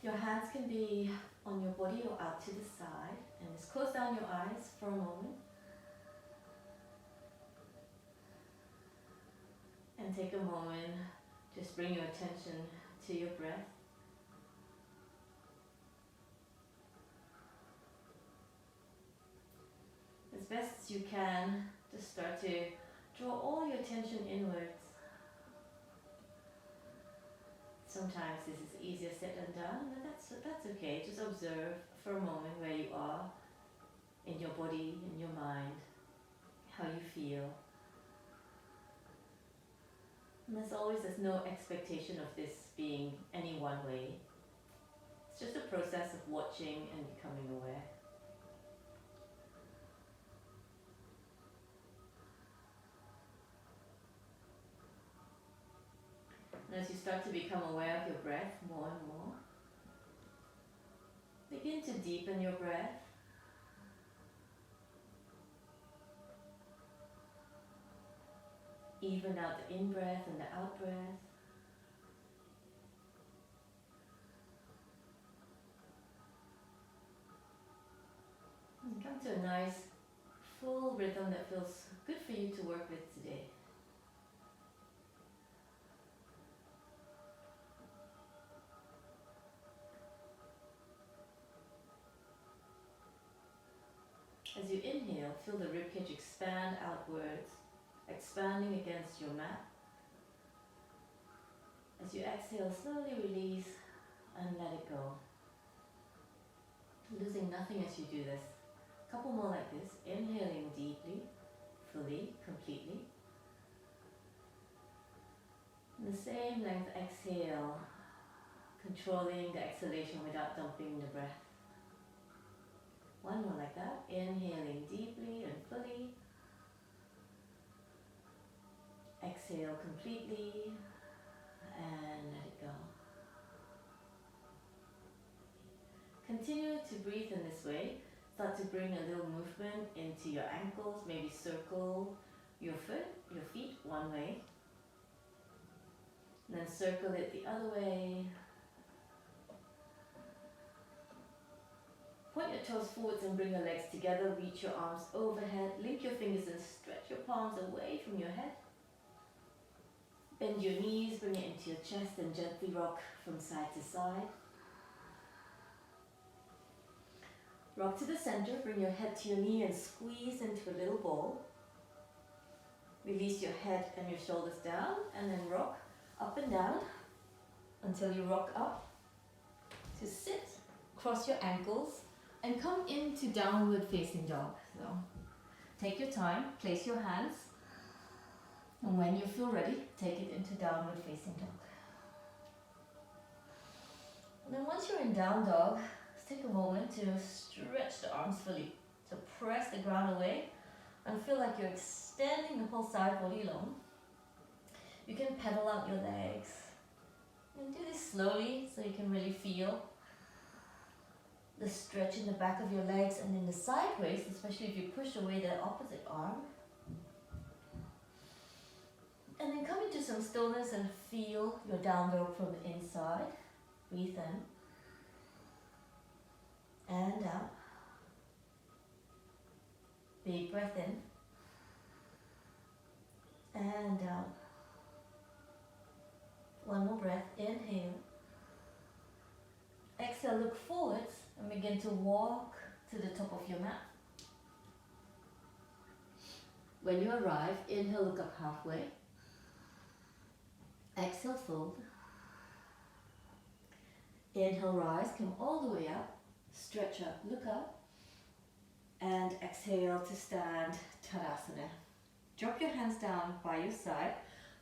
Your hands can be on your body or out to the side, and just close down your eyes for a moment. And take a moment, just bring your attention to your breath. As best as you can, just start to draw all your attention inwards. Sometimes this is easier said than done, but that's okay. Just observe for a moment where you are in your body, in your mind, how you feel. And there's no expectation of this being any one way. It's just a process of watching and becoming aware. And as you start to become aware of your breath more and more, begin to deepen your breath. Even out the in-breath and the out-breath. And come to a nice, full rhythm that feels good for you to work with today. As you inhale, feel the ribcage expand outwards, expanding against your mat. As you exhale, slowly release and let it go. Losing nothing as you do this. A couple more like this. Inhaling deeply, fully, completely. And the same length exhale, controlling the exhalation without dumping the breath. One more like that. Inhaling deeply and fully. Exhale completely and let it go. Continue to breathe in this way. Start to bring a little movement into your ankles. Maybe circle your feet one way. And then circle it the other way. Point your toes forwards and bring your legs together. Reach your arms overhead. Link your fingers and stretch your palms away from your head. Bend your knees, bring it into your chest and gently rock from side to side. Rock to the center, bring your head to your knee and squeeze into a little ball. Release your head and your shoulders down and then rock up and down until you rock up to sit, cross your ankles and come into downward facing dog. So take your time, place your hands, and when you feel ready, take it into downward facing dog. And then once you're in down dog, let's take a moment to stretch the arms fully. So press the ground away and feel like you're extending the whole side body long. You can pedal out your legs. And do this slowly so you can really feel the stretch in the back of your legs and in the sideways, especially if you push away the opposite arm. And then come into some stillness and feel your down dog from the inside. Breathe in and out. Big breath in and out. One more breath, inhale. Exhale, look forwards and begin to walk to the top of your mat. When you arrive, inhale, look up halfway. Exhale, fold. Inhale, rise, come all the way up. Stretch up, look up. And exhale to stand, Tadasana. Drop your hands down by your side.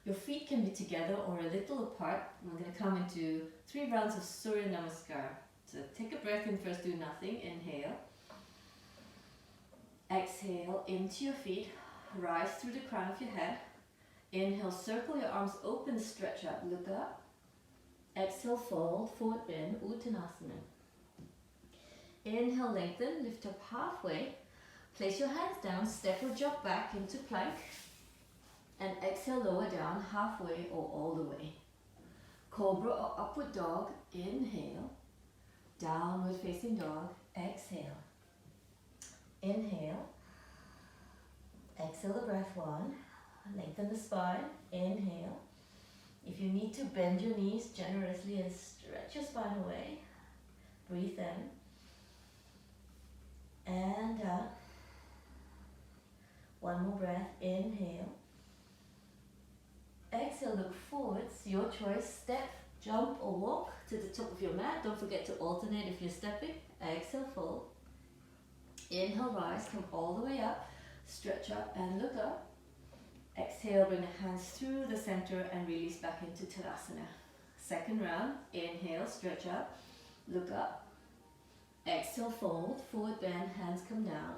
Your feet can be together or a little apart. We're going to come into 3 rounds of Surya Namaskar. So take a breath in first, do nothing. Inhale. Exhale into your feet. Rise through the crown of your head. Inhale, circle your arms open, stretch up, look up. Exhale, fold, forward bend, Uttanasana. Inhale, lengthen, lift up halfway. Place your hands down, step or jump back into plank. And exhale, lower down halfway or all the way. Cobra or upward dog, inhale. Downward facing dog. Exhale. Inhale. Exhale the breath. 1. Lengthen the spine. Inhale. If you need to, bend your knees generously and stretch your spine away. Breathe in. And out. 1 more breath. Inhale. Exhale, look forwards. Your choice. Step, jump or walk to the top of your mat. Don't forget to alternate if you're stepping. Exhale, fold. Inhale, rise. Come all the way up. Stretch up and look up. Exhale, bring the hands through the center and release back into Tadasana. Second round. Inhale, stretch up. Look up. Exhale, fold. Forward bend. Hands come down.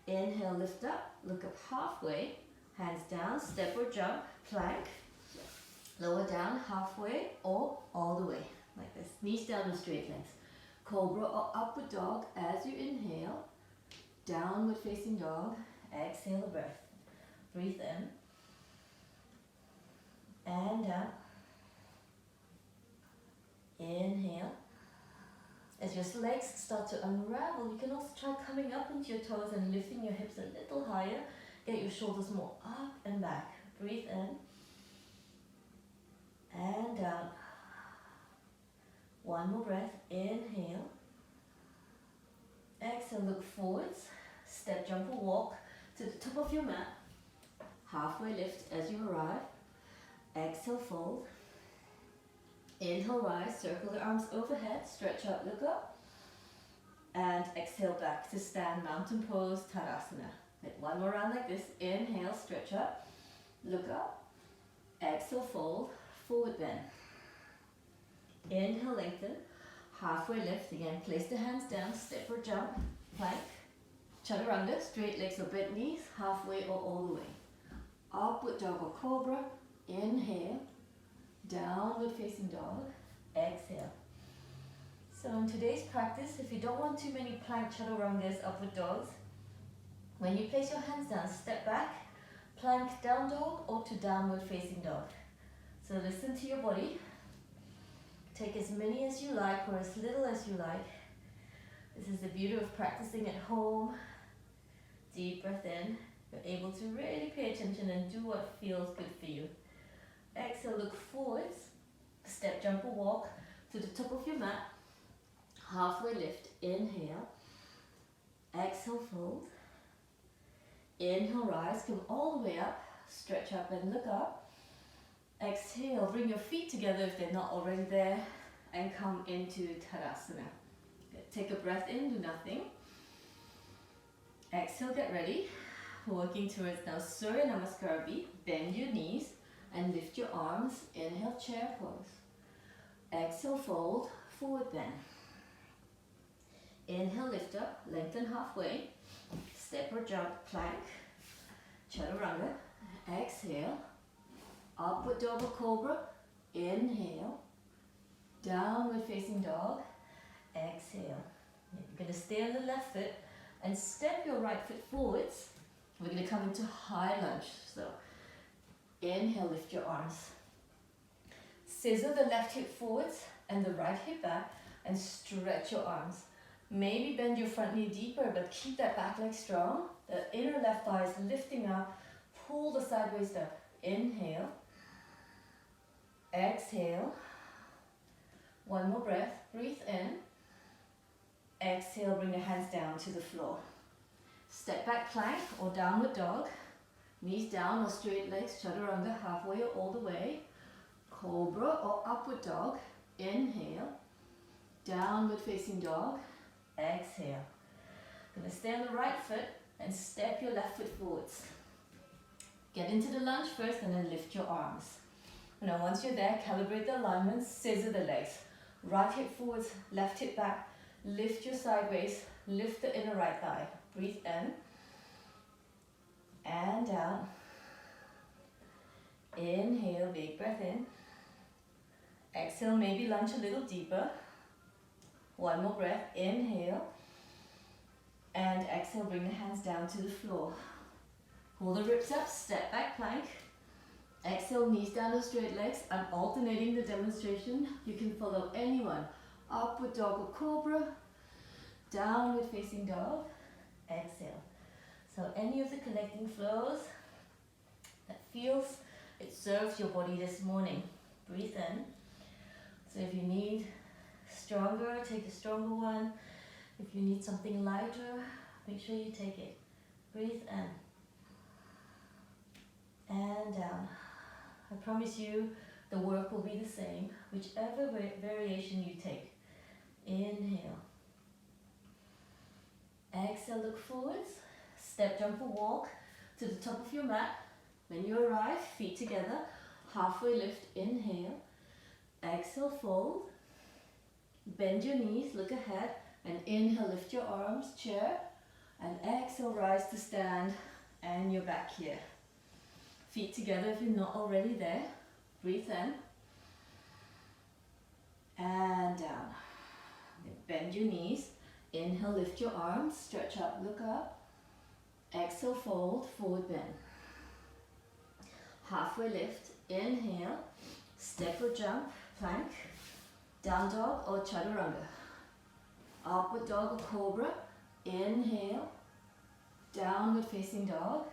Inhale, lift up. Look up halfway. Hands down, step or jump, plank, lower down halfway or all the way, like this. Knees down and straight legs. Cobra or upward dog as you inhale. Downward facing dog. Exhale the breath. Breathe in. And out. Inhale. As your legs start to unravel, you can also try coming up into your toes and lifting your hips a little higher. Get your shoulders more up and back. Breathe in. And out. 1 more breath. Inhale. Exhale, look forwards. Step, jump or walk to the top of your mat. Halfway lift as you arrive. Exhale, fold. Inhale, rise. Circle the arms overhead. Stretch out, look up. And exhale back to stand, mountain pose, Tadasana. 1 more round like this. Inhale, stretch up, look up. Exhale, fold, forward bend. Inhale, lengthen. Halfway lift. Again, place the hands down, step or jump, plank. Chaturanga, straight legs or bent knees, halfway or all the way. Upward dog or cobra. Inhale. Downward facing dog. Exhale. So in today's practice, if you don't want too many plank chaturangas, upward dogs, when you place your hands down, step back, plank down dog or to downward facing dog. So listen to your body. Take as many as you like or as little as you like. This is the beauty of practicing at home. Deep breath in. You're able to really pay attention and do what feels good for you. Exhale, look forwards. Step, jump or walk to the top of your mat. Halfway lift. Inhale. Exhale, fold. Inhale, rise, come all the way up, stretch up and look up. Exhale, bring your feet together if they're not already there and come into Tadasana. Take a breath in, do nothing. Exhale, get ready. Working towards now Surya Namaskar. Bend your knees and lift your arms. Inhale, chair pose. Exhale, fold, forward bend. Inhale, lift up, lengthen halfway. Step or jump, plank, chaturanga. Exhale, upward dog or cobra. Inhale, downward facing dog. Exhale. You're going to stay on the left foot and step your right foot forwards. We're going to come into high lunge. So inhale, lift your arms. Scissor the left hip forwards and the right hip back and stretch your arms. Maybe bend your front knee deeper, but keep that back leg strong. The inner left thigh is lifting up. Pull the sideways up. Inhale. Exhale. 1 more breath. Breathe in. Exhale, bring the hands down to the floor. Step back plank or downward dog. Knees down or straight legs, chaturanga, halfway or all the way. Cobra or upward dog. Inhale. Downward facing dog. Exhale. Gonna stay on the right foot and step your left foot forwards. Get into the lunge first and then lift your arms. Now once you're there, calibrate the alignment, scissor the legs. Right hip forwards, left hip back. Lift your sideways, lift the inner right thigh. Breathe in and down. Inhale, big breath in. Exhale, maybe lunge a little deeper. 1 more breath, inhale. And exhale, bring the hands down to the floor. Pull the ribs up, step back plank. Exhale, knees down to straight legs. I'm alternating the demonstration. You can follow anyone. Upward dog or cobra, downward facing dog, exhale. So any of the connecting flows that feels it serves your body this morning. Breathe in. So if you need stronger, take the stronger one. If you need something lighter, make sure you take it. Breathe in and down. I promise you the work will be the same, whichever variation you take. Inhale. Exhale, look forwards. Step, jump or walk to the top of your mat. When you arrive, feet together, halfway lift, inhale. Exhale, fold. Bend your knees, look ahead, and inhale, lift your arms, chair. And exhale, rise to stand, and you're back here. Feet together if you're not already there. Breathe in. And down. Bend your knees. Inhale, lift your arms, stretch up, look up. Exhale, fold, forward bend. Halfway lift, inhale, step or jump, plank, down dog or chaturanga. Upward dog or cobra, inhale, downward facing dog,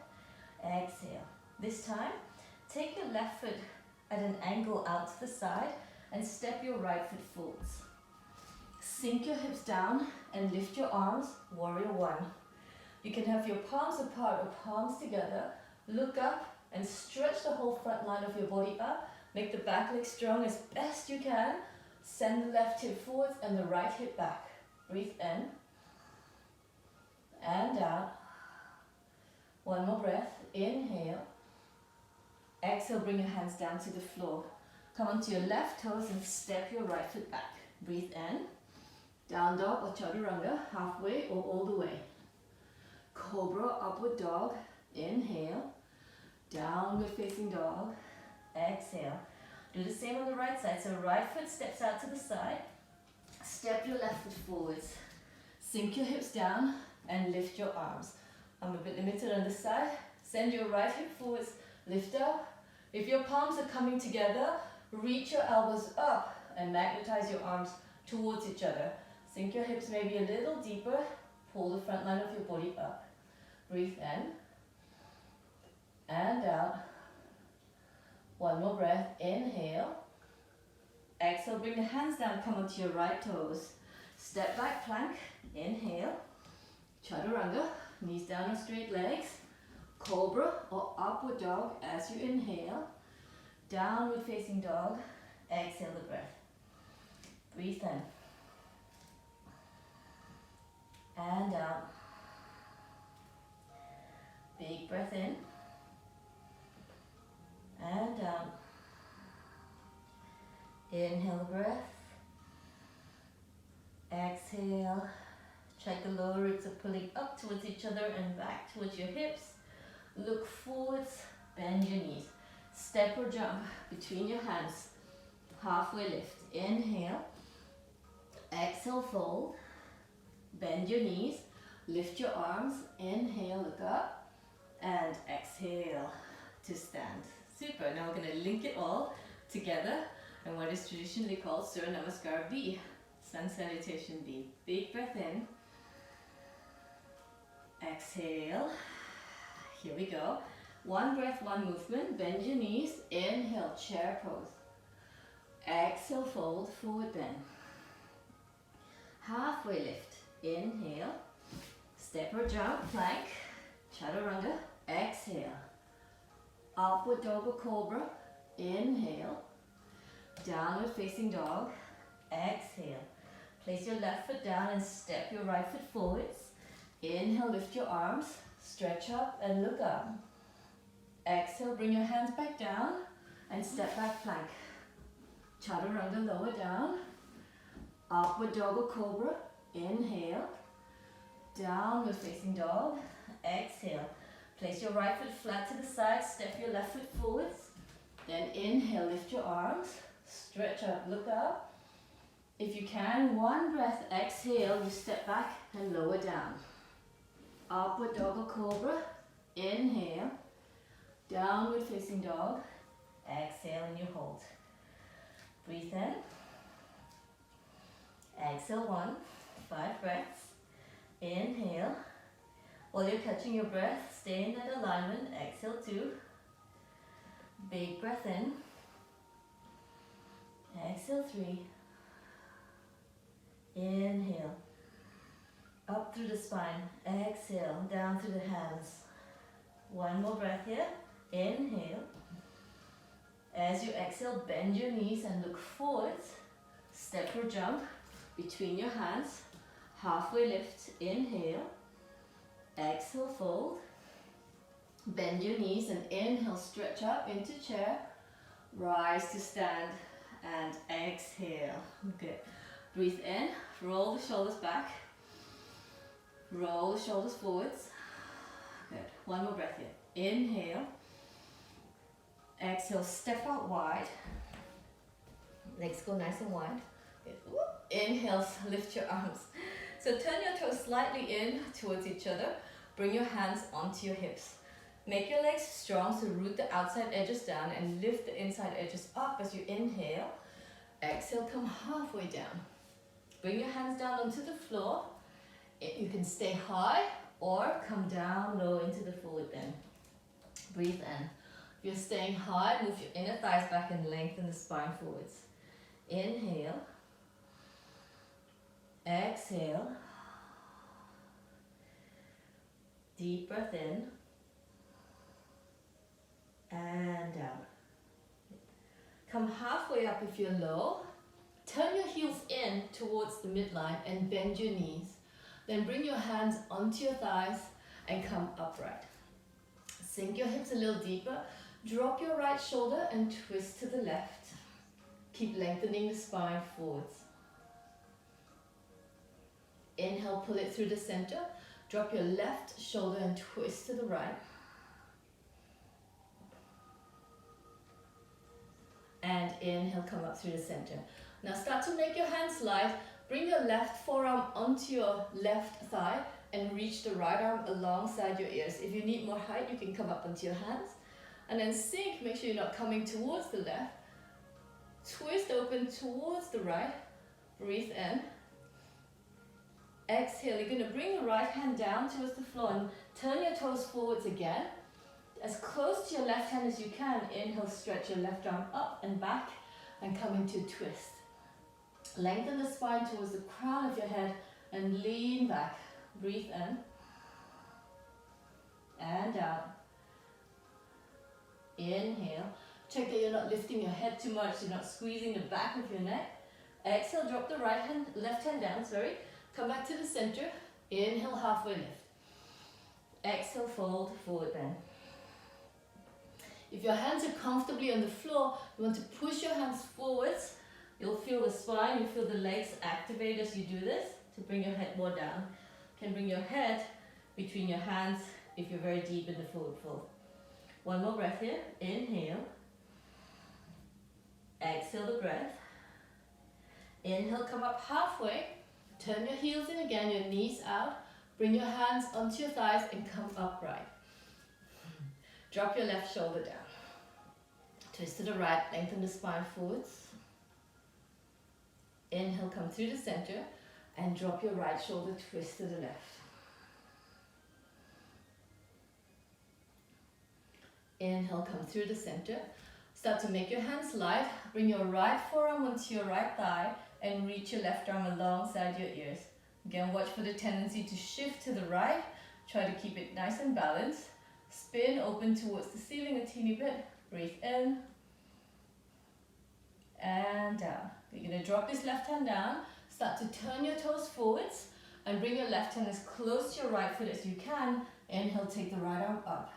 exhale. This time, take your left foot at an angle out to the side and step your right foot forwards. Sink your hips down and lift your arms, warrior one. You can have your palms apart or palms together. Look up and stretch the whole front line of your body up. Make the back leg strong as best you can. Send the left hip forwards and the right hip back. Breathe in and out. One more breath. Inhale. Exhale, bring your hands down to the floor. Come onto your left toes and step your right foot back. Breathe in. Down dog or chaturanga, halfway or all the way. Cobra, upward dog, inhale. Downward facing dog, exhale. Do the same on the right side. So right foot steps out to the side. Step your left foot forwards. Sink your hips down and lift your arms. I'm a bit limited on this side. Send your right hip forwards, lift up. If your palms are coming together, reach your elbows up and magnetize your arms towards each other. Sink your hips maybe a little deeper. Pull the front line of your body up. Breathe in and out. One more breath. Inhale. Exhale, bring the hands down, come onto your right toes. Step back plank. Inhale. Chaturanga. Knees down on straight legs. Cobra or upward dog as you inhale. Downward facing dog. Exhale the breath. Breathe in. And out. Big breath in. And down. Inhale the breath. Exhale. Check the lower ribs are pulling up towards each other and back towards your hips. Look forwards, bend your knees. Step or jump between your hands. Halfway lift. Inhale. Exhale, fold. Bend your knees. Lift your arms. Inhale, look up. And exhale to stand. Super. Now we're going to link it all together in what is traditionally called Surya Namaskar B. Sun Salutation B. Big breath in. Exhale. Here we go. One breath, one movement. Bend your knees. Inhale, chair pose. Exhale, fold, forward bend. Halfway lift. Inhale. Step or jump, plank. Chaturanga. Exhale. Upward dog or cobra. Inhale. Downward facing dog. Exhale. Place your left foot down and step your right foot forwards. Inhale, lift your arms. Stretch up and look up. Exhale, bring your hands back down and step back plank. Chaturanga, lower down. Upward dog or cobra. Inhale. Downward facing dog. Exhale. Place your right foot flat to the side. Step your left foot forwards. Then inhale, lift your arms. Stretch up, look up. If you can, one breath, exhale, you step back and lower down. Upward dog or cobra. Inhale. Downward facing dog. Exhale and you hold. Breathe in. Exhale 1, 5 breaths. Inhale. While you're catching your breath, stay in that alignment. Exhale 2. Big breath in. Exhale 3. Inhale. Up through the spine. Exhale. Down through the hands. One more breath here. Inhale. As you exhale, bend your knees and look forwards. Step or jump between your hands. Halfway lift. Inhale. Exhale, fold. Bend your knees and inhale, stretch up into chair. Rise to stand and exhale. Good. Breathe in, roll the shoulders back. Roll the shoulders forwards. Good. One more breath here. Inhale. Exhale, step out wide. Legs go nice and wide. Good. Inhale, lift your arms. So turn your toes slightly in towards each other. Bring your hands onto your hips. Make your legs strong, so root the outside edges down and lift the inside edges up as you inhale. Exhale, come halfway down. Bring your hands down onto the floor. You can stay high or come down low into the forward bend. Breathe in. If you're staying high, move your inner thighs back and lengthen the spine forwards. Inhale. Exhale. Deep breath in. And down. Come halfway up if you're low. Turn your heels in towards the midline and bend your knees. Then bring your hands onto your thighs and come upright. Sink your hips a little deeper. Drop your right shoulder and twist to the left. Keep lengthening the spine forwards. Inhale, pull it through the center. Drop your left shoulder and twist to the right. And inhale, come up through the center. Now start to make your hands light. Bring your left forearm onto your left thigh and reach the right arm alongside your ears. If you need more height, you can come up onto your hands. And then sink, make sure you're not coming towards the left. Twist open towards the right. Breathe in. Exhale, you're going to bring the right hand down towards the floor and turn your toes forwards again. As close to your left hand as you can. Inhale, stretch your left arm up and back and come into a twist. Lengthen the spine towards the crown of your head and lean back. Breathe in and out. Inhale. Check that you're not lifting your head too much, you're not squeezing the back of your neck. Exhale, drop the left hand down, Come back to the center. Inhale, halfway lift. Exhale, fold, forward bend. If your hands are comfortably on the floor, you want to push your hands forwards. You'll feel the spine, you'll feel the legs activate as you do this to bring your head more down. You can bring your head between your hands if you're very deep in the forward fold. One more breath here. Inhale. Exhale the breath. Inhale, come up halfway. Turn your heels in again, your knees out. Bring your hands onto your thighs and come upright. Drop your left shoulder down. Twist to the right, lengthen the spine forwards. Inhale, come through the center and drop your right shoulder, twist to the left. Inhale, come through the center. Start to make your hands light. Bring your right forearm onto your right thigh and reach your left arm alongside your ears. Again, watch for the tendency to shift to the right. Try to keep it nice and balanced. Spin open towards the ceiling a teeny bit. Breathe in and down. You're going to drop this left hand down. Start to turn your toes forwards and bring your left hand as close to your right foot as you can. Inhale, take the right arm up.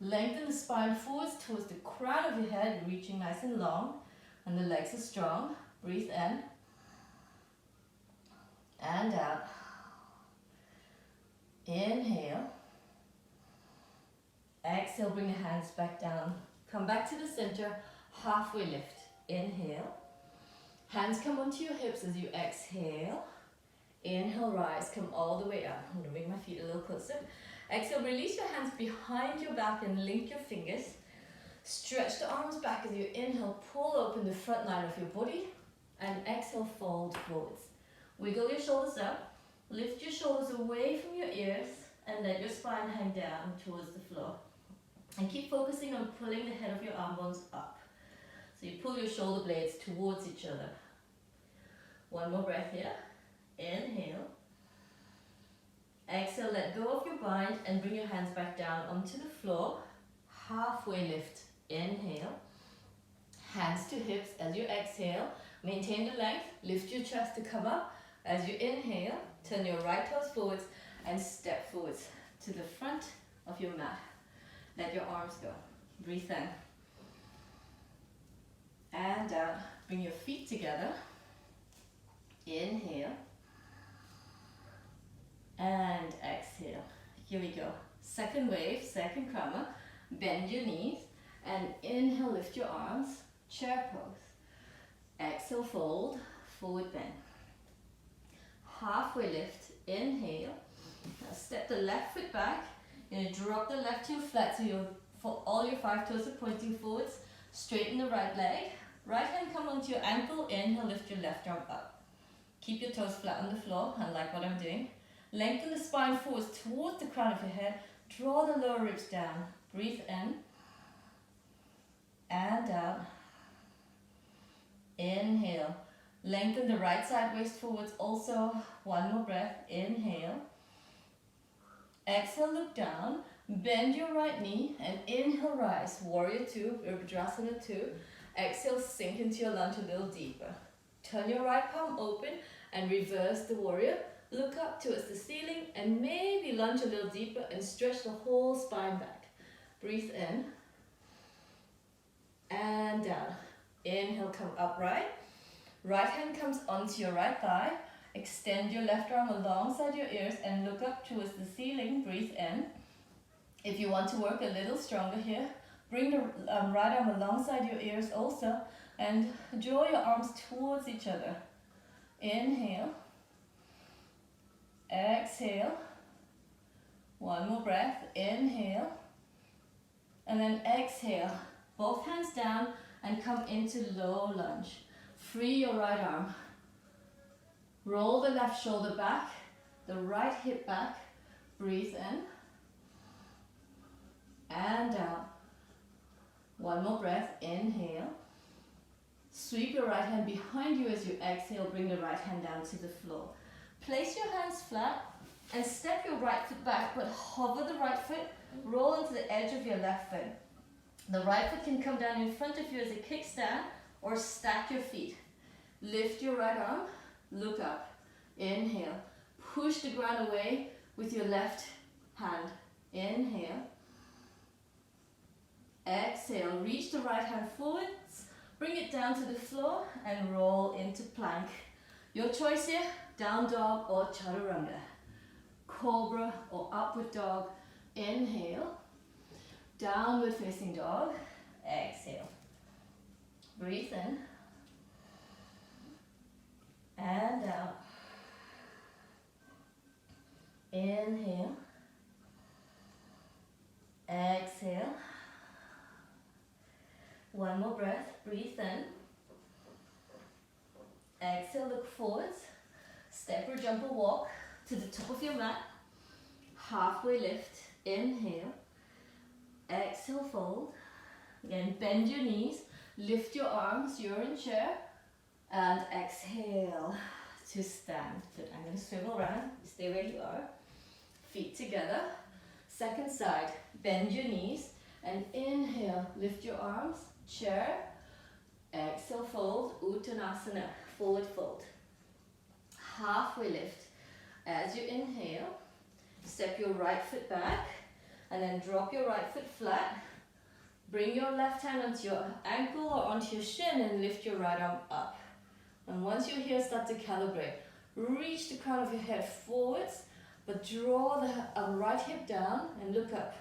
Lengthen the spine forwards towards the crown of your head, reaching nice and long, and the legs are strong. Breathe in and out. Inhale. Exhale, bring the hands back down. Come back to the center, halfway lift. Inhale. Hands come onto your hips as you exhale. Inhale, rise, come all the way up. I'm going to bring my feet a little closer. Exhale, release your hands behind your back and link your fingers. Stretch the arms back as you inhale, pull open the front line of your body. And exhale, fold forwards. Wiggle your shoulders up. Lift your shoulders away from your ears and let your spine hang down towards the floor. And keep focusing on pulling the head of your arm bones up. So you pull your shoulder blades towards each other. One more breath here. Inhale. Exhale, let go of your bind and bring your hands back down onto the floor. Halfway lift. Inhale. Hands to hips as you exhale. Maintain the length. Lift your chest to come up. As you inhale, turn your right toes forwards and step forwards to the front of your mat. Let your arms go. Breathe in. And out. Bring your feet together. Inhale. And exhale. Here we go. Second wave, second karma. Bend your knees. And inhale, lift your arms. Chair pose. Exhale, fold. Forward bend. Halfway lift. Inhale. Now step the left foot back. You're going to drop the left heel flat so all your 5 toes are pointing forwards. Straighten the right leg. Right hand come onto your ankle. Inhale, lift your left arm up. Keep your toes flat on the floor, unlike what I'm doing. Lengthen the spine forwards towards the crown of your head. Draw the lower ribs down. Breathe in. And out. Inhale. Lengthen the right side waist forwards also. One more breath. Inhale. Exhale, look down. Bend your right knee and inhale, rise. Warrior 2, Virabhadrasana 2. Exhale, sink into your lunge a little deeper. Turn your right palm open and reverse the warrior. Look up towards the ceiling and maybe lunge a little deeper and stretch the whole spine back. Breathe in. And down. Inhale, come upright. Right hand comes onto your right thigh. Extend your left arm alongside your ears and look up towards the ceiling. Breathe in. If you want to work a little stronger here, bring the right arm alongside your ears also and draw your arms towards each other. Inhale. Exhale. One more breath. Inhale. And then exhale. Both hands down and come into low lunge. Free your right arm. Roll the left shoulder back, the right hip back. Breathe in. And out. One more breath. Inhale. Sweep your right hand behind you as you exhale. Bring the right hand down to the floor. Place your hands flat and step your right foot back, but hover the right foot. Roll into the edge of your left foot. The right foot can come down in front of you as a kickstand or stack your feet. Lift your right arm. Look up. Inhale. Push the ground away with your left hand. Inhale. Exhale. Reach the right hand forwards. Bring it down to the floor and roll into plank. Your choice here, down dog or chaturanga. Cobra or upward dog. Inhale. Downward facing dog. Exhale. Breathe in. And out. Inhale. Exhale. One more breath. Breathe in. Exhale, look forwards. Step or jump or walk to the top of your mat. Halfway lift. Inhale. Exhale, fold. Again, bend your knees. Lift your arms. You're in chair. And exhale to stand. Good. I'm going to swivel around. Stay where you are. Feet together. Second side. Bend your knees. And inhale. Lift your arms. Chair. Exhale, fold. Uttanasana. Forward fold. Halfway lift. As you inhale, step your right foot back. And then drop your right foot flat. Bring your left hand onto your ankle or onto your shin and lift your right arm up. And once you're here, start to calibrate. Reach the crown of your head forwards, but draw the right hip down and look up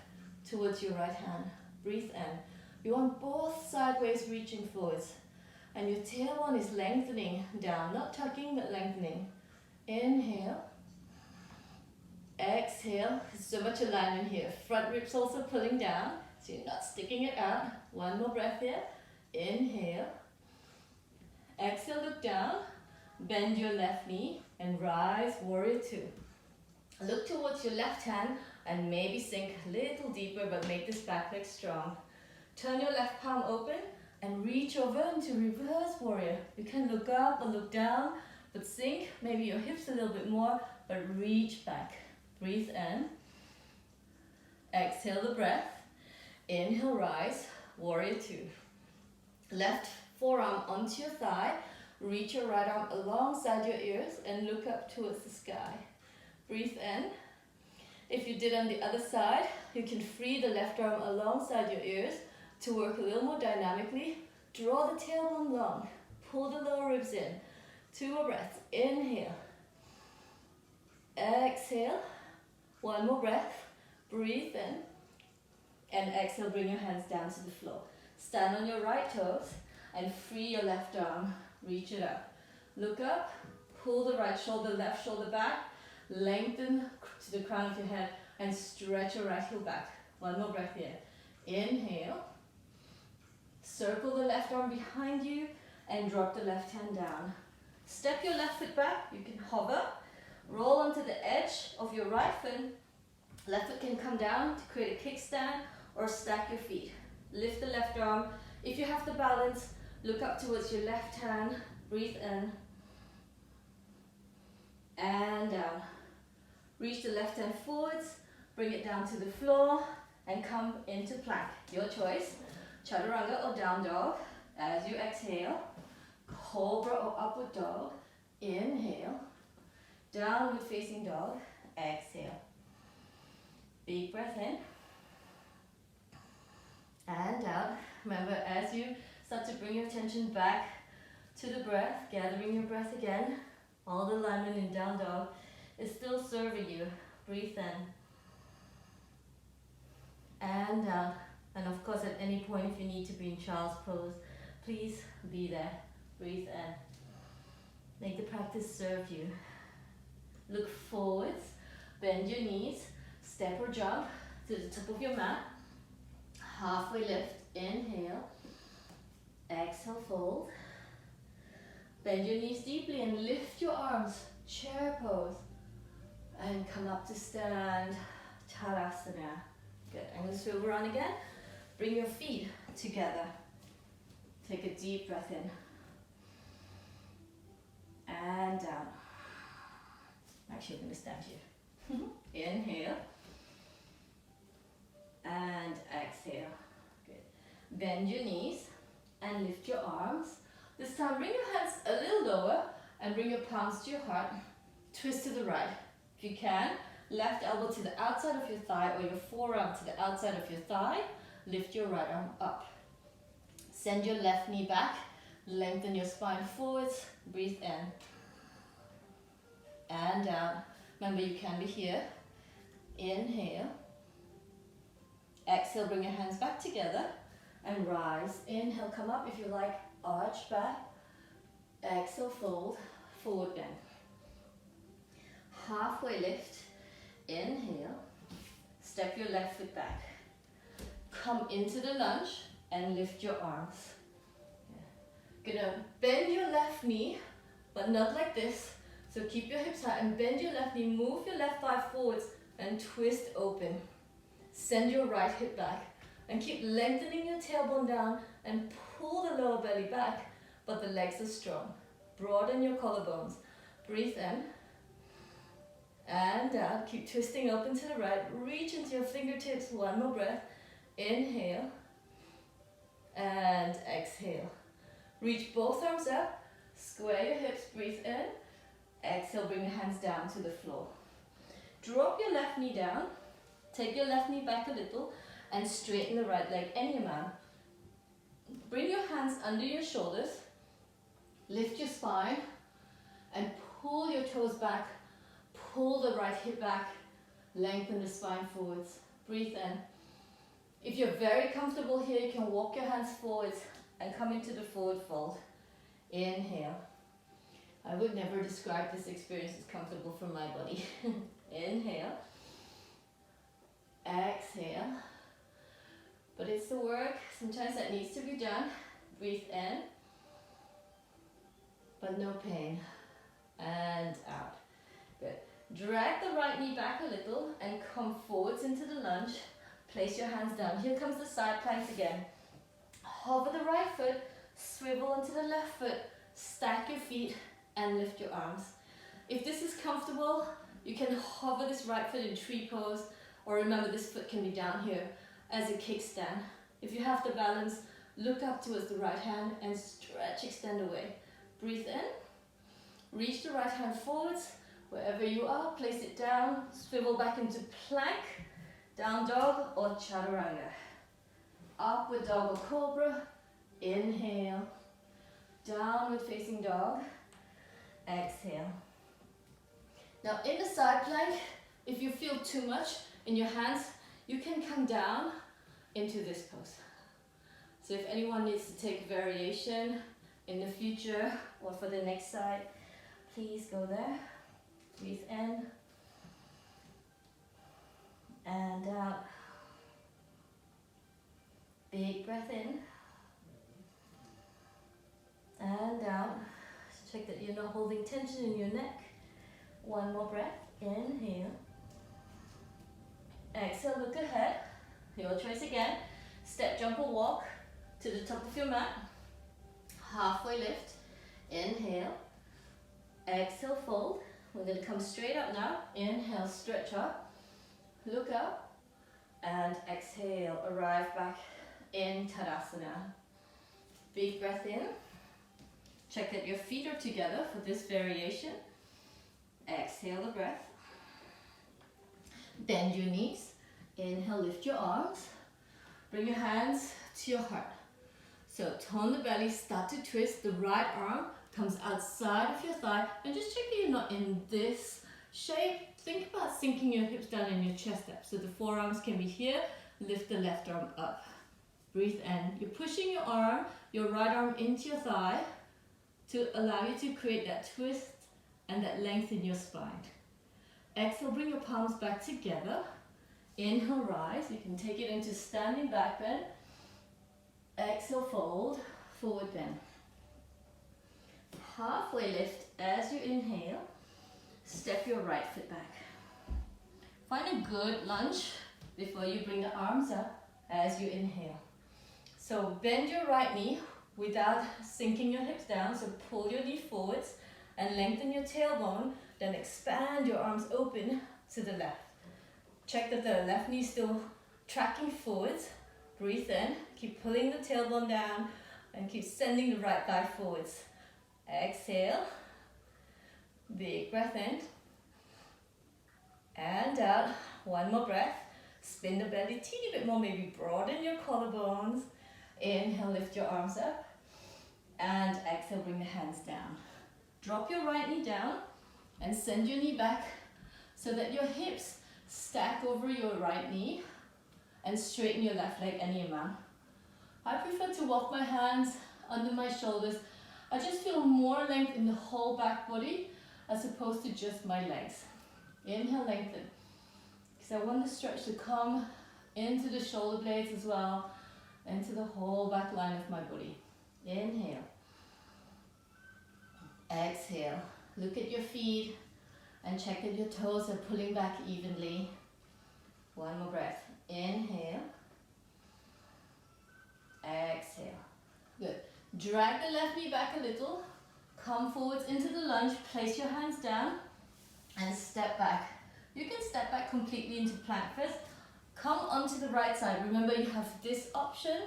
towards your right hand. Breathe in. You want both sideways reaching forwards. And your tailbone is lengthening down, not tucking, but lengthening. Inhale. Exhale. So much alignment here. Front ribs also pulling down, so you're not sticking it out. One more breath here. Inhale. Exhale, look down. Bend your left knee and rise, warrior two. Look towards your left hand and maybe sink a little deeper, but make this back leg strong. Turn your left palm open and reach over into reverse warrior. You can look up or look down, but sink maybe your hips a little bit more, but reach back. Breathe in. Exhale the breath. Inhale, rise, warrior two. Left forearm onto your thigh. Reach your right arm alongside your ears and look up towards the sky. Breathe in. If you did on the other side, you can free the left arm alongside your ears to work a little more dynamically. Draw the tailbone long. Pull the lower ribs in. 2 more breaths. Inhale. Exhale. 1 more breath. Breathe in. And exhale, bring your hands down to the floor. Stand on your right toes and free your left arm. Reach it up. Look up. Pull the right shoulder, left shoulder back. Lengthen to the crown of your head and stretch your right heel back. 1 more breath here. Inhale. Circle the left arm behind you and drop the left hand down. Step your left foot back. You can hover. Roll onto the edge of your right foot. Left foot can come down to create a kickstand or stack your feet. Lift the left arm. If you have the balance, look up towards your left hand. Breathe in. And down. Reach the left hand forwards, bring it down to the floor, and come into plank. Your choice, chaturanga or down dog. As you exhale, cobra or upward dog. Inhale, downward facing dog. Exhale. Big breath in. And out. Remember, as you start to bring your attention back to the breath, gathering your breath again, all the alignment in down dog is still serving you. Breathe in. And out. And of course, at any point, if you need to be in child's pose, please be there. Breathe in. Make the practice serve you. Look forwards. Bend your knees. Step or jump to the top of your mat. Halfway lift. Inhale. Exhale, fold. Bend your knees deeply and lift your arms. Chair pose. And come up to stand. Tadasana. Good. I'm going to swivel around again. Bring your feet together. Take a deep breath in. And down. Actually, I'm going to stand here. Inhale. And exhale. Good. Bend your knees and lift your arms. This time, bring your hands a little lower and bring your palms to your heart. Twist to the right. If you can, left elbow to the outside of your thigh or your forearm to the outside of your thigh. Lift your right arm up. Send your left knee back. Lengthen your spine forwards. Breathe in. And down. Remember, you can be here. Inhale. Exhale, bring your hands back together and rise. Inhale, come up if you like. Arch back. Exhale, fold. Forward bend. Halfway lift. Inhale. Step your left foot back. Come into the lunge and lift your arms. Gonna bend your left knee, but not like this. So keep your hips high and bend your left knee. Move your left thigh forwards and twist open. Send your right hip back and keep lengthening your tailbone down and pull the lower belly back, but the legs are strong. Broaden your collarbones. Breathe in and out. Keep twisting open to the right. Reach into your fingertips. 1 more breath. Inhale and exhale. Reach both arms up. Square your hips. Breathe in. Exhale, bring your hands down to the floor. Drop your left knee down. Take your left knee back a little and straighten the right leg any amount. Bring your hands under your shoulders. Lift your spine and pull your toes back. Pull the right hip back. Lengthen the spine forwards. Breathe in. If you're very comfortable here, you can walk your hands forwards and come into the forward fold. Inhale. I would never describe this experience as comfortable for my body. Inhale. Exhale. But it's the work. Sometimes that needs to be done. Breathe in. But no pain. and out. Good. Drag the right knee back a little and come forwards into the lunge. Place your hands down. Here comes the side plank again. Hover the right foot, swivel onto the left foot, stack your feet and lift your arms. If this is comfortable, you can hover this right foot in tree pose, or remember this foot can be down here as a kickstand. If you have the balance, look up towards the right hand and stretch, extend away. Breathe in, reach the right hand forwards, wherever you are, place it down, swivel back into plank, down dog or chaturanga. Upward dog or cobra, inhale, downward facing dog, exhale. Now in the side plank, if you feel too much in your hands, you can come down into this pose. So if anyone needs to take variation in the future or for the next side, please go there. Breathe in and out. Big breath in and out. Check that you're not holding tension in your neck. One more breath. Inhale. Exhale, look ahead. Your choice again. Step, jump or walk to the top of your mat. Halfway lift. Inhale. Exhale, fold. We're going to come straight up now. Inhale, stretch up. Look up. And exhale, arrive back in Tadasana. Big breath in. Check that your feet are together for this variation. Exhale the breath. Bend your knees. Inhale, lift your arms. Bring your hands to your heart. So tone the belly, start to twist. The right arm comes outside of your thigh. And just check that you're not in this shape. Think about sinking your hips down in your chest up. So the forearms can be here. Lift the left arm up. Breathe in. You're pushing your right arm into your thigh to allow you to create that twist and that length in your spine. Exhale, bring your palms back together. Inhale, rise. You can take it into standing back bend. Exhale, fold, forward bend. Halfway lift as you inhale. Step your right foot back. Find a good lunge before you bring the arms up as you inhale. So bend your right knee without sinking your hips down. So pull your knee forwards and lengthen your tailbone. Then expand your arms open to the left. Check that the left knee is still tracking forwards. Breathe in. Keep pulling the tailbone down and keep sending the right thigh forwards. Exhale. Big breath in. And out. One more breath. Spin the belly a teeny bit more. Maybe broaden your collarbones. Inhale, lift your arms up. And exhale, bring the hands down. Drop your right knee down and send your knee back so that your hips stack over your right knee and straighten your left leg any amount. I prefer to walk my hands under my shoulders. I just feel more length in the whole back body as opposed to just my legs. Inhale, lengthen. Because I want the stretch to come into the shoulder blades as well, into the whole back line of my body. Inhale. Exhale. Look at your feet and check that your toes are pulling back evenly. One more breath. Inhale. Exhale. Good. Drag the left knee back a little. Come forwards into the lunge. Place your hands down and step back. You can step back completely into plank first. Come onto the right side. Remember, you have this option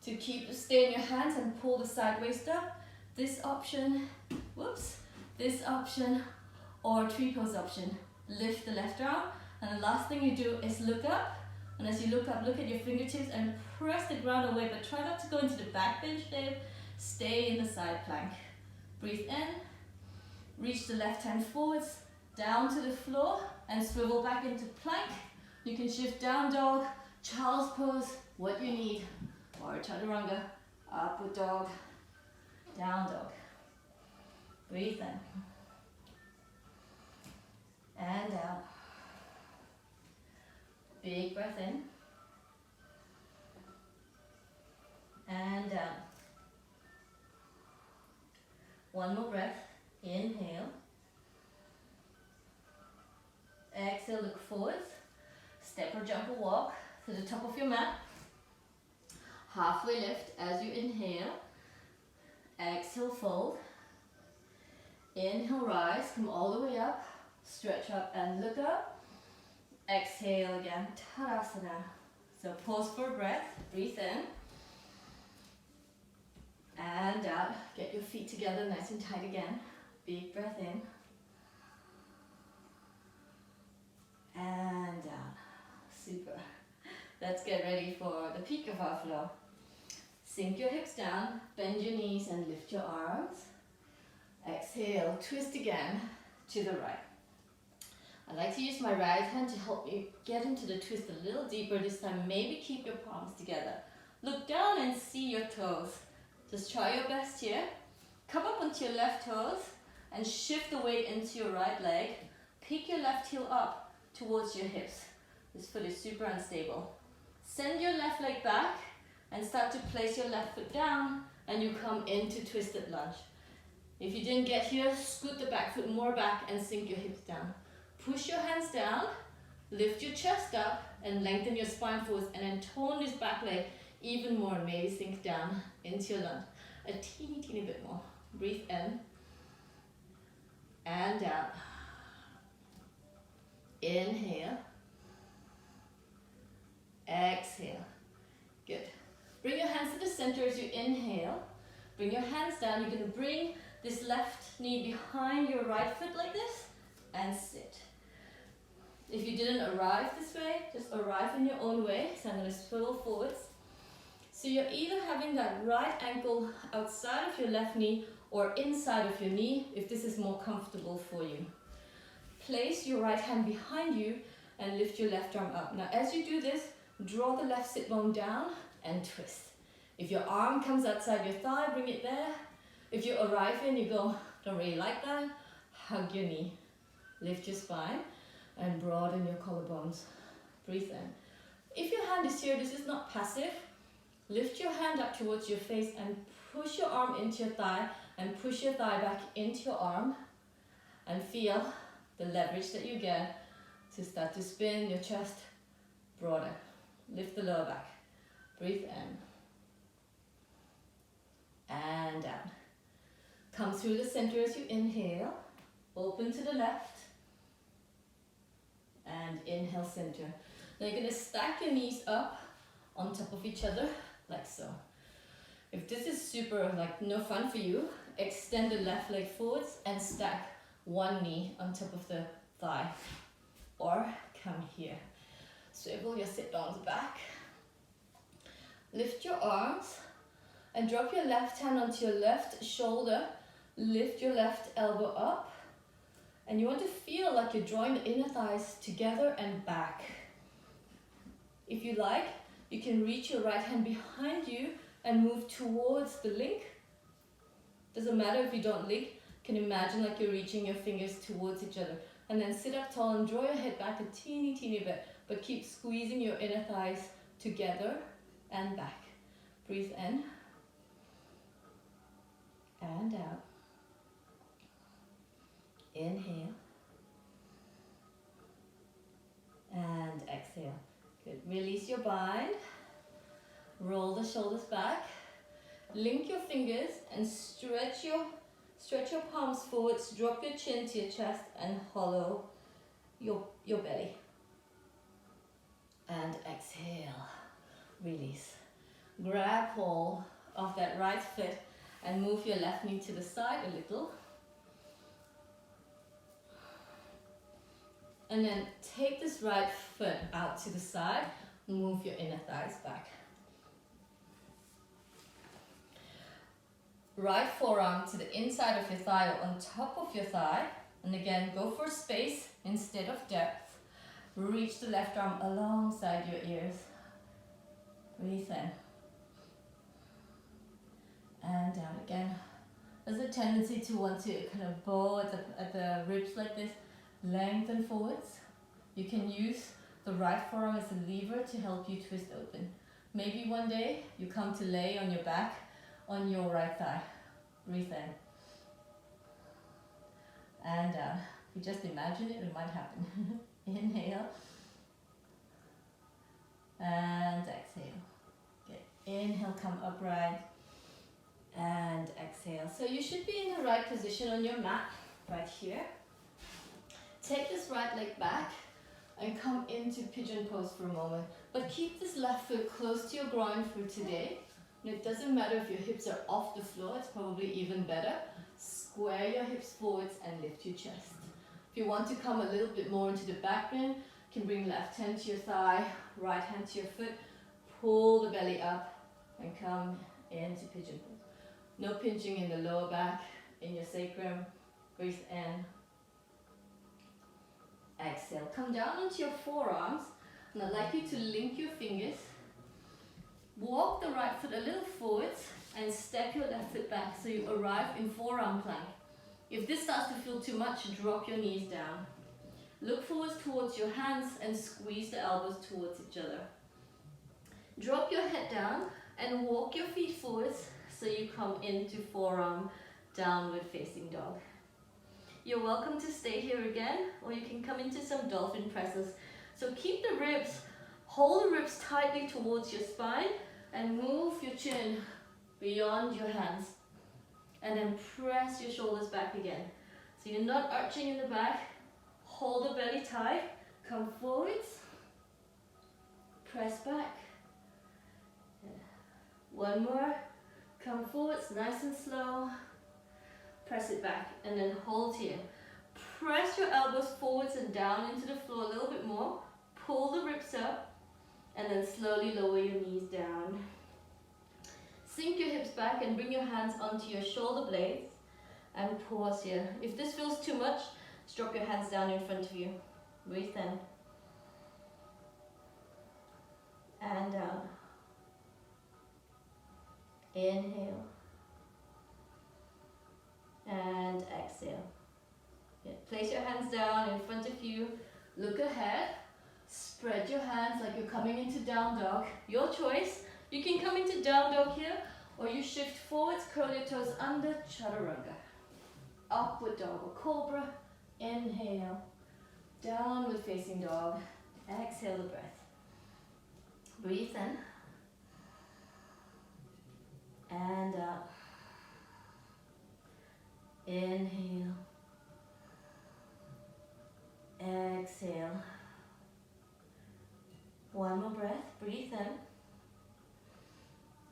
to stay in your hands and pull the sideways up. This option, this option, or tree pose option. Lift the left arm, and the last thing you do is look up. And as you look up, look at your fingertips and press the ground away, but try not to go into the back bench shape. Stay in the side plank. Breathe in, reach the left hand forwards, down to the floor, and swivel back into plank. You can shift down dog, child's pose, what you need, or chaturanga, upward dog, down dog. Breathe in. And out. Big breath in. And out. One more breath. Inhale. exhale, look forwards. Step or jump or walk to the top of your mat. Halfway lift as you inhale. Exhale, fold. Inhale, rise, come all the way up. Stretch up and look up. Exhale again, Tadasana. So pause for breath, breathe in. And out, get your feet together nice and tight again. Big breath in. And down. Super. Let's get ready for the peak of our flow. Sink your hips down, bend your knees and lift your arms. Exhale, twist again to the right. I like to use my right hand to help you get into the twist a little deeper this time. Maybe keep your palms together. Look down and see your toes. Just try your best here. Come up onto your left toes and shift the weight into your right leg. Pick your left heel up towards your hips. This foot is super unstable. Send your left leg back and start to place your left foot down and you come into twisted lunge. If you didn't get here, scoot the back foot more back and sink your hips down. Push your hands down, lift your chest up and lengthen your spine forwards and then tone this back leg even more. Maybe sink down into your lunge. A teeny bit more. Breathe in and out. Inhale. Exhale. Good. Bring your hands to the center as you inhale. Bring your hands down. You're going to bring this left knee behind your right foot like this and sit. If you didn't arrive this way, just arrive in your own way. So I'm going to swivel forwards. So you're either having that right ankle outside of your left knee or inside of your knee, if this is more comfortable for you. Place your right hand behind you and lift your left arm up. Now as you do this, draw the left sit bone down and twist. If your arm comes outside your thigh, bring it there. If you arrive in, you go, don't really like that, hug your knee. Lift your spine and broaden your collarbones. Breathe in. If your hand is here, this is not passive. Lift your hand up towards your face and push your arm into your thigh and push your thigh back into your arm and feel the leverage that you get to start to spin your chest broader. Lift the lower back. Breathe in. And down. Come through the center as you inhale. Open to the left. And inhale, center. Now you're going to stack your knees up on top of each other, like so. If this is super, no fun for you, extend the left leg forwards and stack one knee on top of the thigh. Or come here. Swivel your sit bones back. Lift your arms and drop your left hand onto your left shoulder. Lift your left elbow up. And you want to feel like you're drawing the inner thighs together and back. If you like, you can reach your right hand behind you and move towards the link. Doesn't matter if you don't link. You can imagine like you're reaching your fingers towards each other. And then sit up tall and draw your head back a teeny bit, but keep squeezing your inner thighs together and back. Breathe in and out. Inhale and exhale. Good. Release your bind. Roll the shoulders back. Link your fingers and stretch your palms forwards. Drop your chin to your chest and hollow your belly. And exhale. Release. Grab hold of that right foot and move your left knee to the side a little. And then take this right foot out to the side, move your inner thighs back. Right forearm to the inside of your thigh or on top of your thigh. And again, go for space instead of depth. Reach the left arm alongside your ears. Breathe in. And down again. There's a tendency to want to kind of bow at the ribs like this. Lengthen forwards. You can use the right forearm as a lever to help you twist open. Maybe one day you come to lay on your back on your right thigh. Breathe in. And you just imagine it, it might happen. Inhale. And exhale. Good. Inhale, come upright. And exhale. So you should be in the right position on your mat, right here. Take this right leg back and come into Pigeon Pose for a moment. But keep this left foot close to your groin for today. And it doesn't matter if your hips are off the floor, it's probably even better. Square your hips forwards and lift your chest. If you want to come a little bit more into the back bend, you can bring left hand to your thigh, right hand to your foot, pull the belly up and come into Pigeon Pose. No pinching in the lower back, in your sacrum. Breathe in. Exhale. Come down onto your forearms, and I'd like you to link your fingers. Walk the right foot a little forwards and step your left foot back so you arrive in Forearm Plank. If this starts to feel too much, drop your knees down. Look forwards towards your hands and squeeze the elbows towards each other. Drop your head down and walk your feet forwards so you come into Forearm Downward Facing Dog. You're welcome to stay here again, or you can come into some Dolphin Presses. So keep the ribs, hold the ribs tightly towards your spine and move your chin beyond your hands. And then press your shoulders back again. So you're not arching in the back, hold the belly tight, come forwards, press back. One more, come forwards, nice and slow. Press it back and then hold here. Press your elbows forwards and down into the floor a little bit more. Pull the ribs up and then slowly lower your knees down. Sink your hips back and bring your hands onto your shoulder blades and pause here. If this feels too much, just drop your hands down in front of you. Breathe in and down. Inhale. And exhale. Good. Place your hands down in front of you. Look ahead. Spread your hands like you're coming into down dog. Your choice. You can come into down dog here, or you shift forwards, curl your toes under, chaturanga. Upward dog or cobra. Inhale. Downward facing dog. Exhale the breath. Breathe in. And out. Inhale. Exhale. One more breath. Breathe in.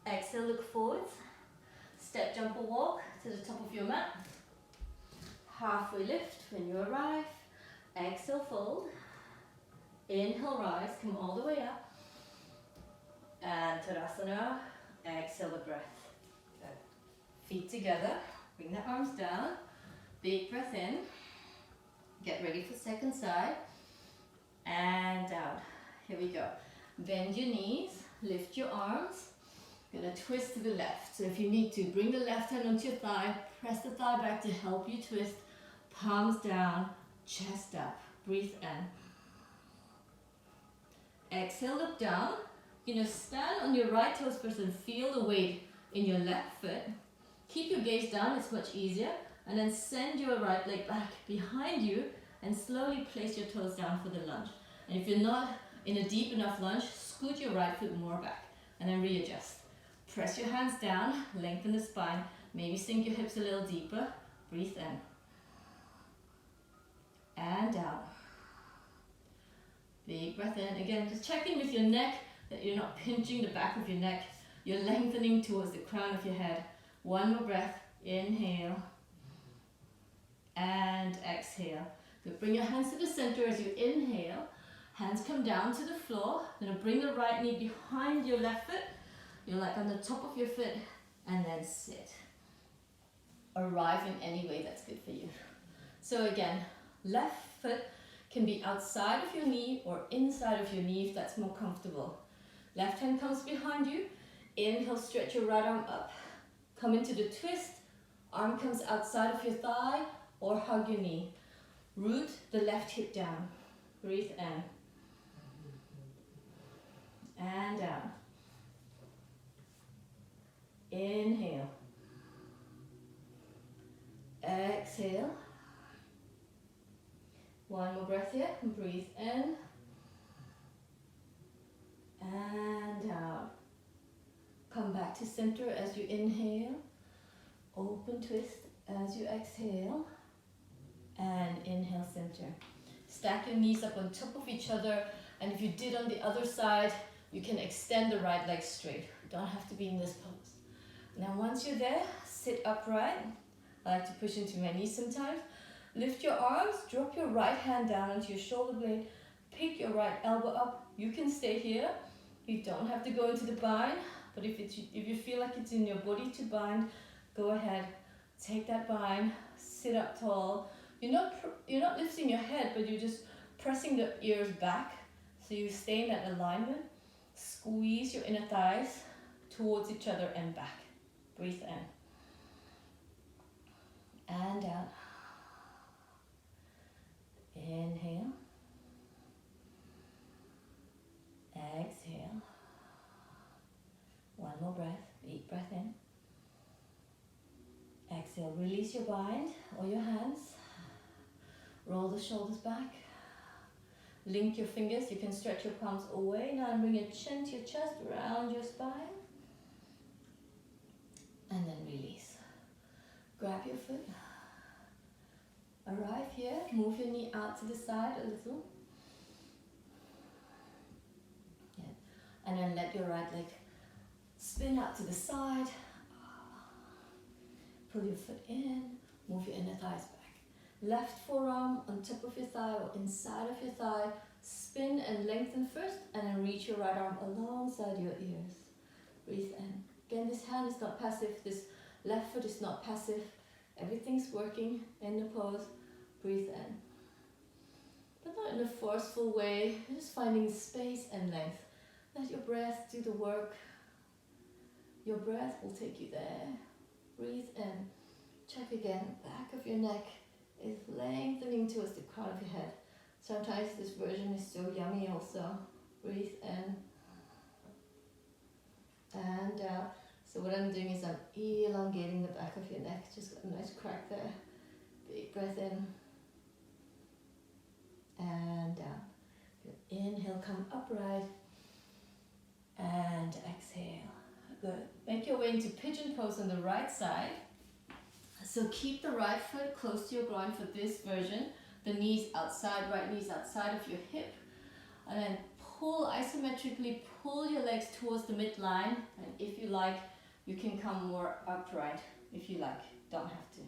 Exhale, look forwards. Step, jump or walk to the top of your mat. Halfway lift when you arrive. Exhale, fold. Inhale, rise. Come all the way up. And Tadasana. Exhale the breath. Good. Feet together. Bring the arms down. Big breath in. Get ready for second side. And down. Here we go. Bend your knees. Lift your arms. Gonna twist to the left. So if you need to, bring the left hand onto your thigh. Press the thigh back to help you twist. Palms down. Chest up. Breathe in. Exhale, look down. You're gonna stand on your right toes first and feel the weight in your left foot. Keep your gaze down, it's much easier. And then send your right leg back behind you and slowly place your toes down for the lunge. And if you're not in a deep enough lunge, scoot your right foot more back and then readjust. Press your hands down, lengthen the spine, maybe sink your hips a little deeper. Breathe in. And down. Big breath in. Again, just check in with your neck that you're not pinching the back of your neck. You're lengthening towards the crown of your head. One more breath. Inhale. And exhale. Good. Bring your hands to the center as you inhale. Hands come down to the floor. Gonna bring the right knee behind your left foot. You're like on the top of your foot. And then sit. Arrive in any way that's good for you. So again, left foot can be outside of your knee or inside of your knee if that's more comfortable. Left hand comes behind you. Inhale, stretch your right arm up. Come into the twist. Arm comes outside of your thigh or hug your knee. Root the left hip down. Breathe in. And down. Inhale. Exhale. One more breath here. Breathe in and out. Come back to center as you inhale. Open twist as you exhale. And inhale, center. Stack your knees up on top of each other. And if you did on the other side, you can extend the right leg straight. Don't have to be in this pose. Now once you're there, sit upright. I like to push into my knees sometimes. Lift your arms, drop your right hand down onto your shoulder blade. Pick your right elbow up. You can stay here. You don't have to go into the bind. But if you feel like it's in your body to bind, go ahead. Take that bind. Sit up tall. You're not lifting your head, but you're just pressing the ears back. So you stay in that alignment. Squeeze your inner thighs towards each other and back. Breathe in. And out. Inhale. Exhale. One more breath. Deep breath in. Exhale. Release your bind or your hands. Roll the shoulders back. Link your fingers. You can stretch your palms away. Now and bring your chin to your chest, around your spine. And then release. Grab your foot. Arrive here. Move your knee out to the side a little. Yeah. And then let your right leg spin out to the side. Pull your foot in. Move your inner thighs back. Left forearm on top of your thigh or inside of your thigh. Spin and lengthen first, and then reach your right arm alongside your ears. Breathe in. Again, this hand is not passive. This left foot is not passive. Everything's working in the pose. Breathe in. But not in a forceful way. You're just finding space and length. Let your breath do the work. Your breath will take you there. Breathe in. Check again. Back of your neck is lengthening towards the crown of your head. Sometimes this version is so yummy also. Breathe in and out. So what I'm doing is I'm elongating the back of your neck. Just got a nice crack there. Big breath in and down. Good. Inhale, come upright and exhale. Good. Make your way into Pigeon Pose on the right side. So keep the right foot close to your groin for this version. The knees outside, right knees outside of your hip. And then pull isometrically, pull your legs towards the midline. And if you like, you can come more upright if you like. Don't have to.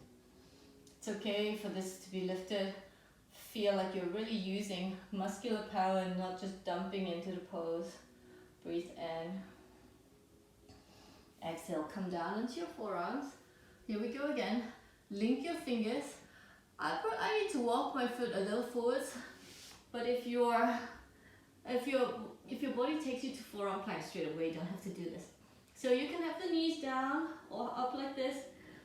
It's okay for this to be lifted. Feel like you're really using muscular power and not just dumping into the pose. Breathe in. Exhale, come down into your forearms. Here we go again. Link your fingers. I need to walk my foot a little forwards, but if your body takes you to forearm plank straight away, you don't have to do this. So you can have the knees down or up like this.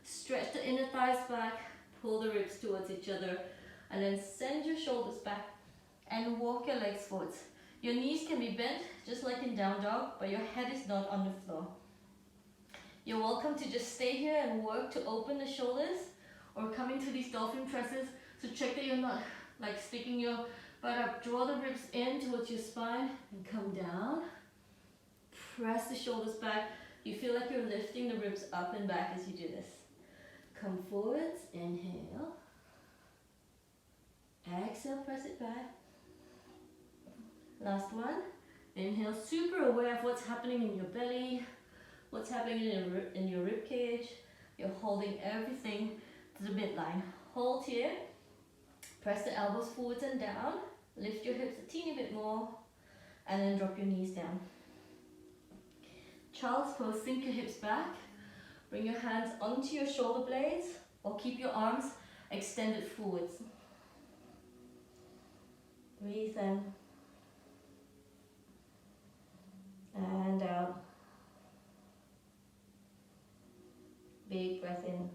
Stretch the inner thighs back. Pull the ribs towards each other, and then send your shoulders back and walk your legs forwards. Your knees can be bent just like in down dog, but your head is not on the floor. You're welcome to just stay here and work to open the shoulders or come into these dolphin presses. So check that you're not like sticking your butt up. Draw the ribs in towards your spine and come down. Press the shoulders back. You feel like you're lifting the ribs up and back as you do this. Come forwards, inhale. Exhale, press it back. Last one. Inhale, super aware of what's happening in your belly. What's happening in your rib cage. You're holding everything to the midline. Hold here. Press the elbows forwards and down. Lift your hips a teeny bit more. And then drop your knees down. Child's pose, sink your hips back. Bring your hands onto your shoulder blades or keep your arms extended forwards. Breathe in. And out. Big breath in.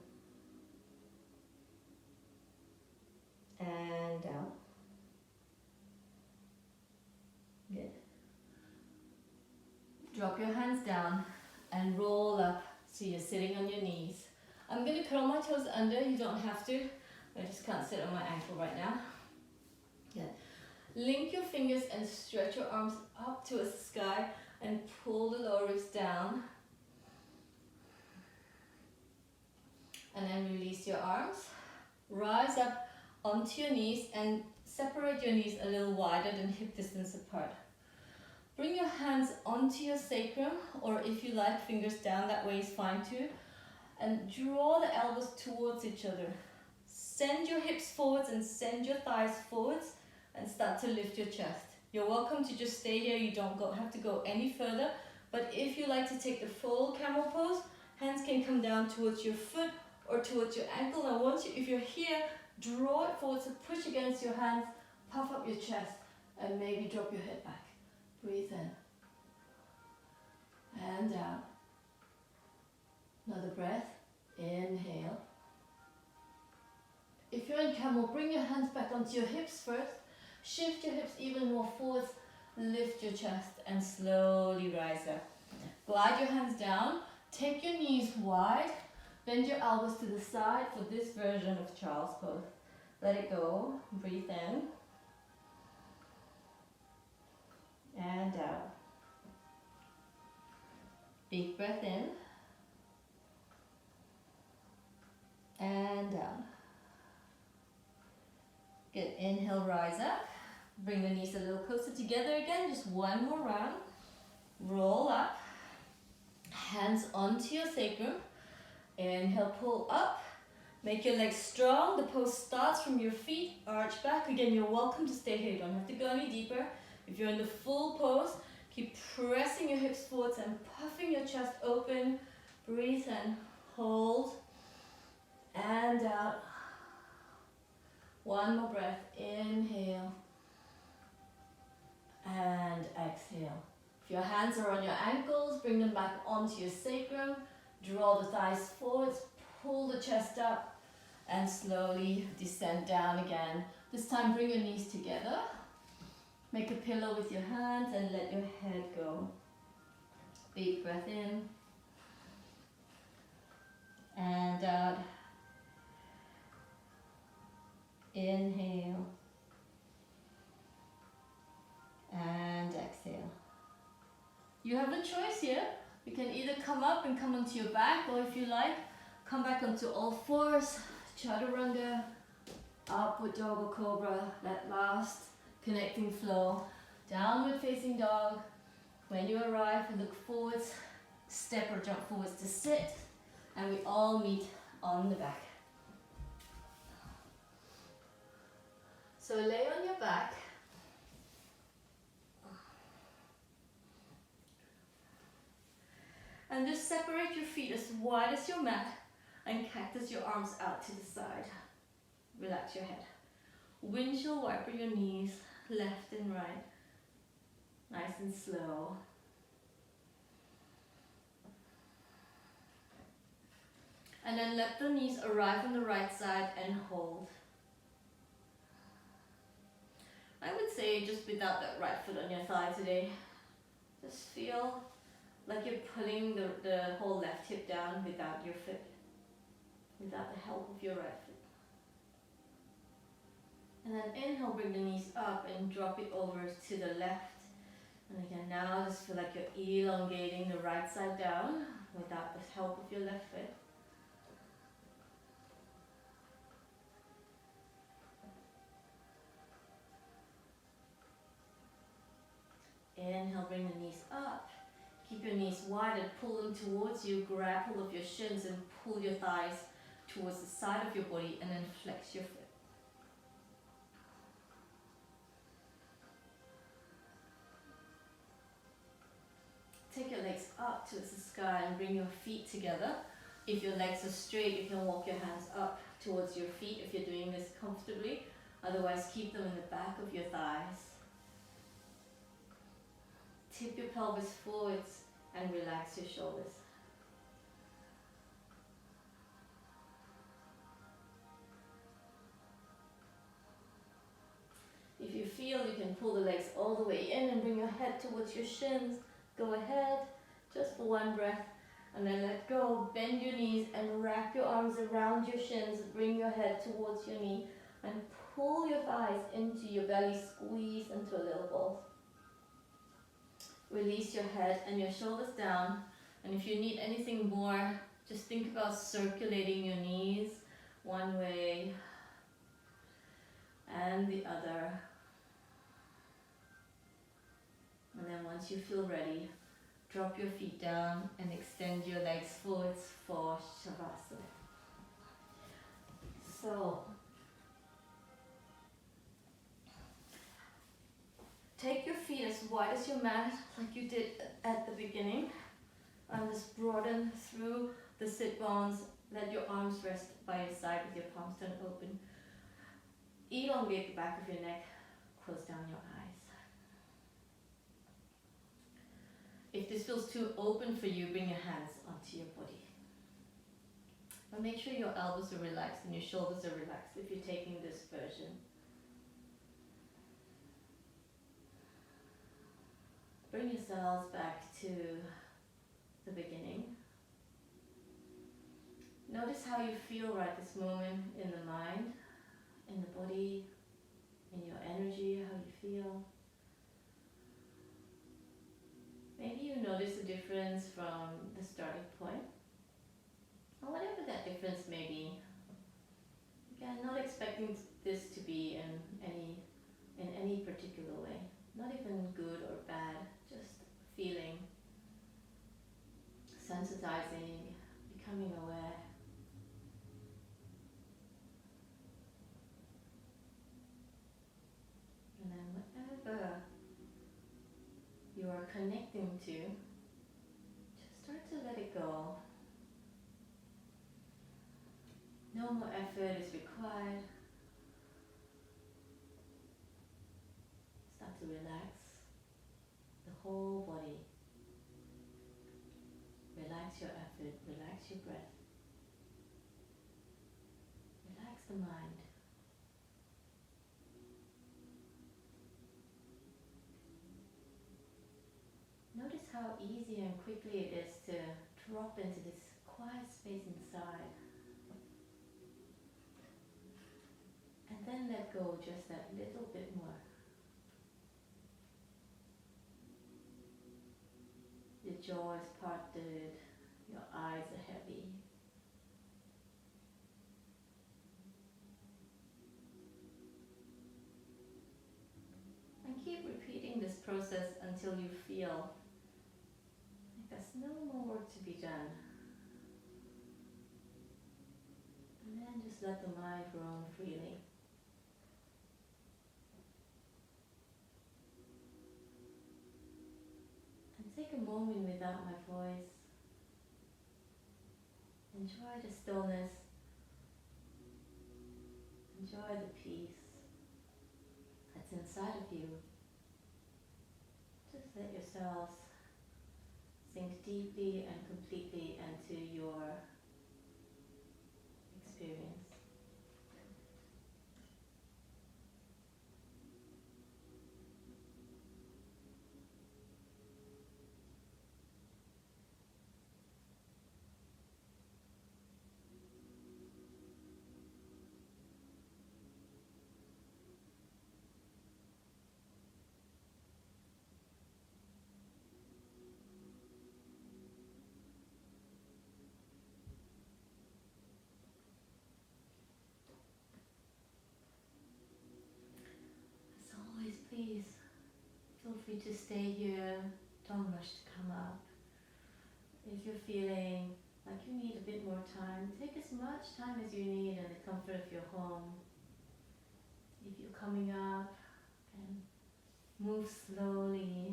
And out. Good. Drop your hands down and roll up so you're sitting on your knees. I'm going to curl my toes under. You don't have to. I just can't sit on my ankle right now. Link your fingers and stretch your arms up towards the sky and pull the lower ribs down. And then release your arms. Rise up onto your knees and separate your knees a little wider than hip distance apart. Bring your hands onto your sacrum, or if you like, fingers down, that way is fine too. And draw the elbows towards each other. Send your hips forwards and send your thighs forwards and start to lift your chest. You're welcome to just stay here, you don't have to go any further. But if you like to take the full camel pose, hands can come down towards your foot or towards your ankle. And if you're here, draw it forward, so push against your hands, puff up your chest, and maybe drop your head back. Breathe in and out. Another breath. Inhale. If you're in camel, bring your hands back onto your hips first. Shift your hips even more forwards. Lift your chest and slowly rise up. Glide your hands down. Take your knees wide. Bend your elbows to the side for this version of child's pose. Let it go. Breathe in. And out. Big breath in. And down. Good. Inhale, rise up. Bring the knees a little closer together again. Just one more round. Roll up. Hands onto your sacrum. Inhale, pull up. Make your legs strong. The pose starts from your feet. Arch back. Again, you're welcome to stay here. You don't have to go any deeper. If you're in the full pose, keep pressing your hips forwards and puffing your chest open. Breathe in. Hold. And out. One more breath. Inhale. And exhale. If your hands are on your ankles, bring them back onto your sacrum. Draw the thighs forwards. Pull the chest up. And slowly descend down again. This time bring your knees together. Make a pillow with your hands and let your head go. Big breath in. And out. Inhale. And exhale. You have a choice here. You can either come up and come onto your back, or if you like, come back onto all fours. Chaturanga. Upward dog or cobra. That last connecting flow. Downward facing dog. When you arrive, we look forwards, step or jump forwards to sit, and we all meet on the back. So lay on your back. And just separate your feet as wide as your mat and cactus your arms out to the side. Relax your head. Windshield wiper your knees, left and right. Nice and slow. And then let the knees arrive on the right side and hold. I would say just without that right foot on your thigh today. Just feel like you're pulling the whole left hip down without your foot. Without the help of your right foot. And then inhale, bring the knees up and drop it over to the left. And again, now just feel like you're elongating the right side down without the help of your left foot. Inhale, bring the knees up. Keep your knees wide and pull them towards you. Grab hold of your shins and pull your thighs towards the side of your body, and then flex your foot. Take your legs up towards the sky and bring your feet together. If your legs are straight, you can walk your hands up towards your feet if you're doing this comfortably. Otherwise, keep them in the back of your thighs. Tip your pelvis forwards and relax your shoulders. If you feel, you can pull the legs all the way in and bring your head towards your shins. Go ahead, just for one breath, and then let go. Bend your knees and wrap your arms around your shins. Bring your head towards your knee and pull your thighs into your belly, squeeze into a little ball. Release your head and your shoulders down. And if you need anything more, just think about circulating your knees one way and the other. And then once you feel ready, drop your feet down and extend your legs forwards for Shavasana. So, take your feet as wide as your mat, like you did at the beginning. And just broaden through the sit bones. Let your arms rest by your side with your palms turned open. Elongate the back of your neck. Close down your eyes. If this feels too open for you, bring your hands onto your body. But make sure your elbows are relaxed and your shoulders are relaxed if you're taking this version. Bring yourselves back to the beginning. Notice how you feel right this moment in the mind, in the body, in your energy, how you feel. Maybe you notice a difference from the starting point, or whatever that difference may be. Again, not expecting this to be in any particular way, not even good or bad, just feeling, sensitizing, becoming aware. And then whatever you are connecting to, just start to let it go. No more effort is required. Start to relax the whole body. Relax your effort, relax your breath. Relax the mind. Notice how easy and quickly it is to drop into this quiet space inside. And then let go just that little bit more. Your jaw is parted, your eyes are heavy. And keep repeating this process until you feel like there's no more work to be done. And then just let the mind roam freely. And take a moment without my voice. Enjoy the stillness. Enjoy the peace that's inside of you. Just let yourselves sink deeply and completely into your experience. Please feel free to stay here, don't rush to come up. If you're feeling like you need a bit more time, take as much time as you need in the comfort of your home. If you're coming up, and move slowly,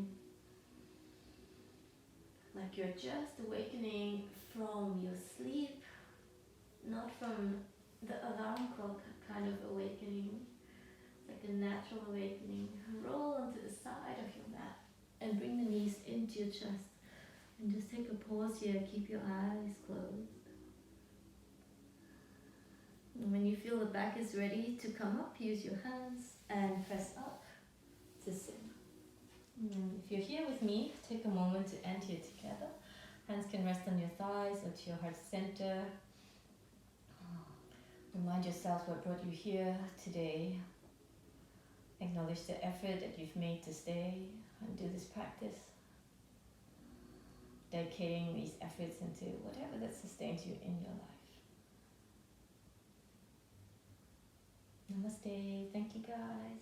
like you're just awakening from your sleep, not from the alarm clock kind of awakening. Like a natural awakening. Roll onto the side of your mat and bring the knees into your chest. And just take a pause here, keep your eyes closed. And when you feel the back is ready to come up, use your hands and press up to sit. And if you're here with me, take a moment to end here together. Hands can rest on your thighs or to your heart center. Remind yourself what brought you here today. Acknowledge the effort that you've made to stay and do this practice. Dedicating these efforts into whatever that sustains you in your life. Namaste. Thank you, guys.